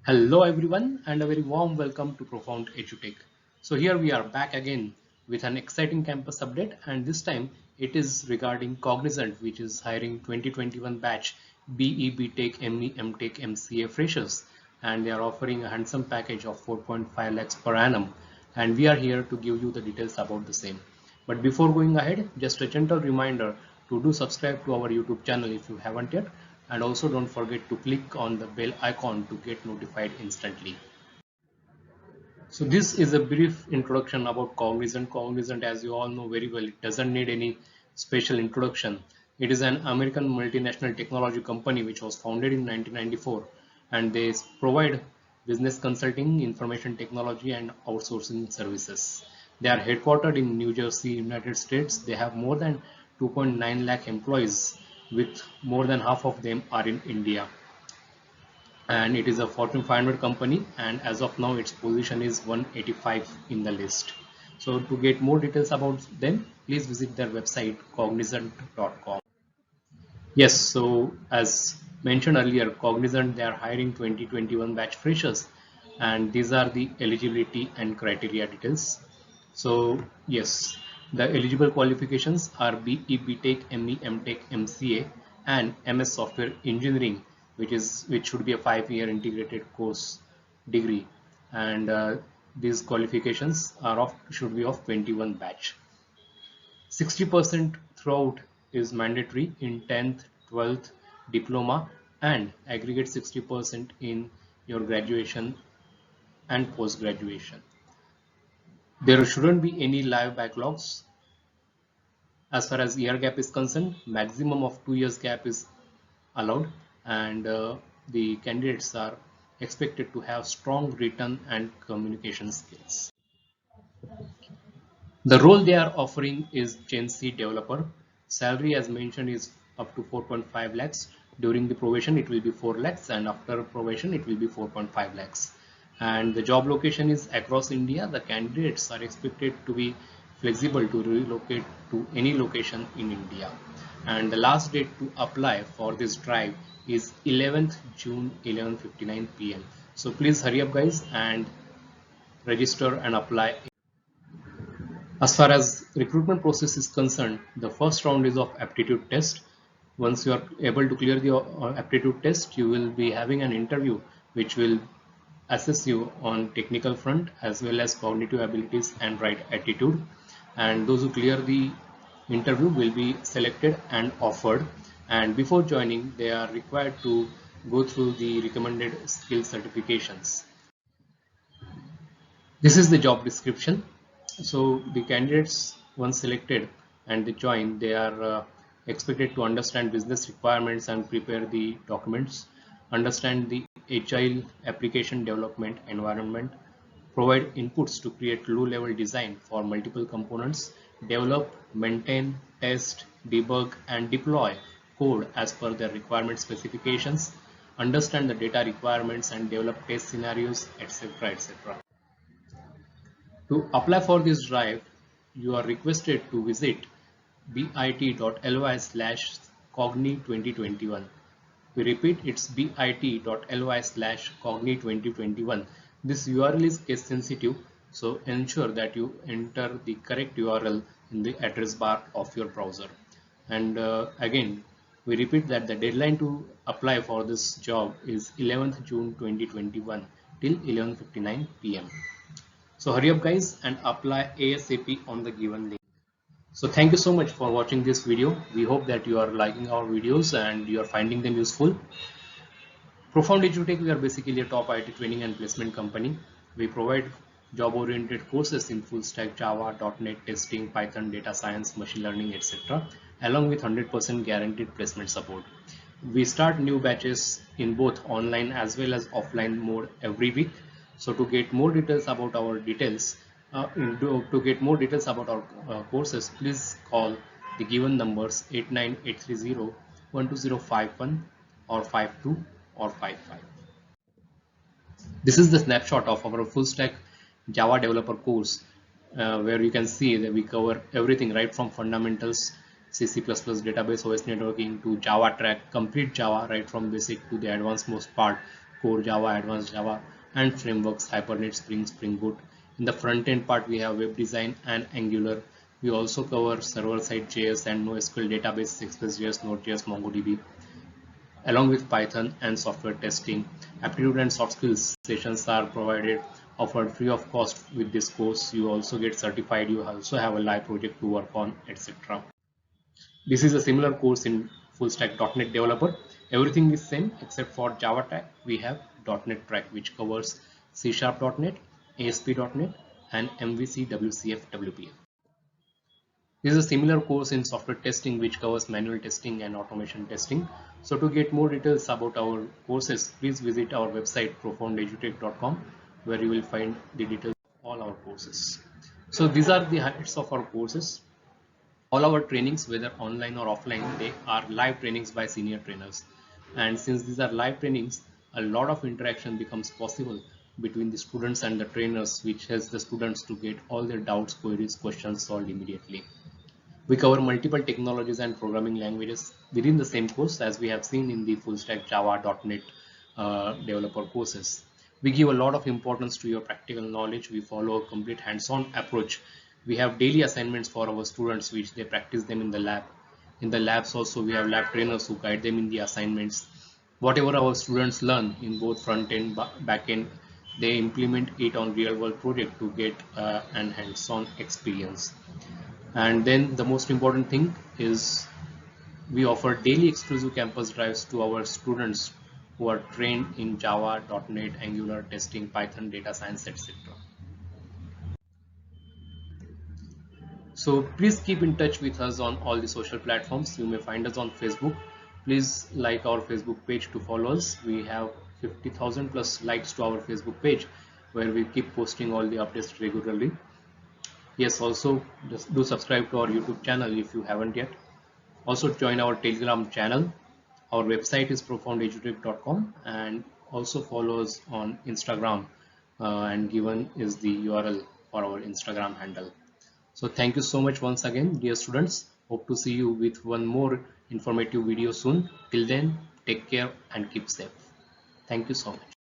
Hello everyone and a very warm welcome to Profound EduTech. So here we are back again with an exciting campus update, and this time it is regarding Cognizant, which is hiring 2021 batch BE Tech ME MTech MCA freshers, and they are offering a handsome package of 4.5 lakhs per annum, and we are here to give you the details about the same. But before going ahead, just a gentle reminder to do subscribe to our YouTube channel if you haven't yet, and also don't forget to click on the bell icon to get notified instantly. So this is a brief introduction about Cognizant. Cognizant, as you all know very well, it doesn't need any special introduction. It is an American multinational technology company which was founded in 1994, and they provide business consulting, information technology and outsourcing services. They are headquartered in New Jersey, United States. They have more than 2.9 lakh employees, with more than half of them are in India, and it is a Fortune 500 company, and as of now its position is 185 in the list. So to get more details about them, please visit their website cognizant.com. Yes, so as mentioned earlier, Cognizant, they are hiring 2021 batch freshers, and these are the eligibility and criteria details. So yes, the eligible qualifications are BE, BTech, ME, MTech, MCA, and MS Software Engineering, which should be a 5-year integrated course degree, and these qualifications are of should be of 21 batch. 60% throughout is mandatory in 10th, 12th diploma, and aggregate 60% in your graduation and post graduation. There shouldn't be any live backlogs. As far as year gap is concerned, maximum of 2 years gap is allowed, and the candidates are expected to have strong written and communication skills. The role they are offering is Gen C developer. Salary, as mentioned, is up to 4.5 lakhs. During the probation it will be 4 lakhs, and after probation it will be 4.5 lakhs. And the job location is across India. The candidates are expected to be flexible to relocate to any location in India. And the last date to apply for this drive is 11th June 11:59 p.m. So please hurry up guys and register and apply. As far as recruitment process is concerned, the first round is of aptitude test. Once you are able to clear the aptitude test, you will be having an interview which will assess you on technical front as well as cognitive abilities and right attitude. And those who clear the interview will be selected and offered. And before joining, they are required to go through the recommended skill certifications. This is the job description. So the candidates, once selected and they join, they are expected to understand business requirements and prepare the documents, understand the agile application development environment, provide inputs to create low-level design for multiple components, develop, maintain, test, debug, and deploy code as per their requirement specifications, understand the data requirements and develop test scenarios, etc., etc. To apply for this drive, you are requested to visit bit.ly/cogni2021. We repeat, it's bit.ly/cogni2021. This URL is case sensitive, so ensure that you enter the correct URL in the address bar of your browser. And again, we repeat that the deadline to apply for this job is 11th June 2021 till 11:59 p.m. So hurry up guys and apply ASAP on the given link. So thank you so much for watching this video. We hope that you are liking our videos and you are finding them useful. Profound EduTech, we are basically a top IT training and placement company. We provide job-oriented courses in full stack Java, .NET, testing, Python, data science, machine learning, etc., along with 100% guaranteed placement support. We start new batches in both online as well as offline mode every week. So to get more details about our courses, please call the given numbers 89830 or 52 or 55. This is the snapshot of our full stack Java developer course, where you can see that we cover everything right from fundamentals, C++, database, OS networking to Java track, complete Java right from basic to the advanced most part Core Java, Advanced Java, and frameworks Hibernate, Spring, Spring Boot. In the front end part, we have web design and Angular. We also cover server-side JS and NoSQL database, Express.js, Node.js, MongoDB, along with Python and software testing. Aptitude and soft skills sessions are offered free of cost with this course. You also get certified. You also have a live project to work on, etc. This is a similar course in full stack .NET developer. Everything is same except for Java track. We have .NET track which covers C#, .NET, ASP.NET, and MVC, WCF, WPF. This is a similar course in software testing which covers manual testing and automation testing. So to get more details about our courses, please visit our website profoundedutech.com, where you will find the details of all our courses. So these are the highlights of our courses. All our trainings, whether online or offline, they are live trainings by senior trainers. And since these are live trainings, a lot of interaction becomes possible between the students and the trainers, which helps the students to get all their doubts, queries, questions solved immediately. We cover multiple technologies and programming languages within the same course, as we have seen in the full stack Java, .NET developer courses. We give a lot of importance to your practical knowledge. We follow a complete hands-on approach. We have daily assignments for our students, which they practice them in the lab. In the labs also, we have lab trainers who guide them in the assignments. Whatever our students learn in both front end, back end, they implement it on real world project to get an hands-on experience. And then the most important thing is we offer daily exclusive campus drives to our students who are trained in Java, .NET, Angular, testing, Python, data science, etc. So please keep in touch with us on all the social platforms. You may find us on Facebook. Please like our Facebook page to follow us. We have 50,000 plus likes to our Facebook page, where we keep posting all the updates regularly. Yes, also just do subscribe to our YouTube channel if you haven't yet. Also join our Telegram channel. Our website is profoundedutech.com, and also follow us on Instagram, and given is the URL for our Instagram handle. So thank you so much once again, dear students. Hope to see you with one more informative video soon. Till then, take care and keep safe. Thank you so much.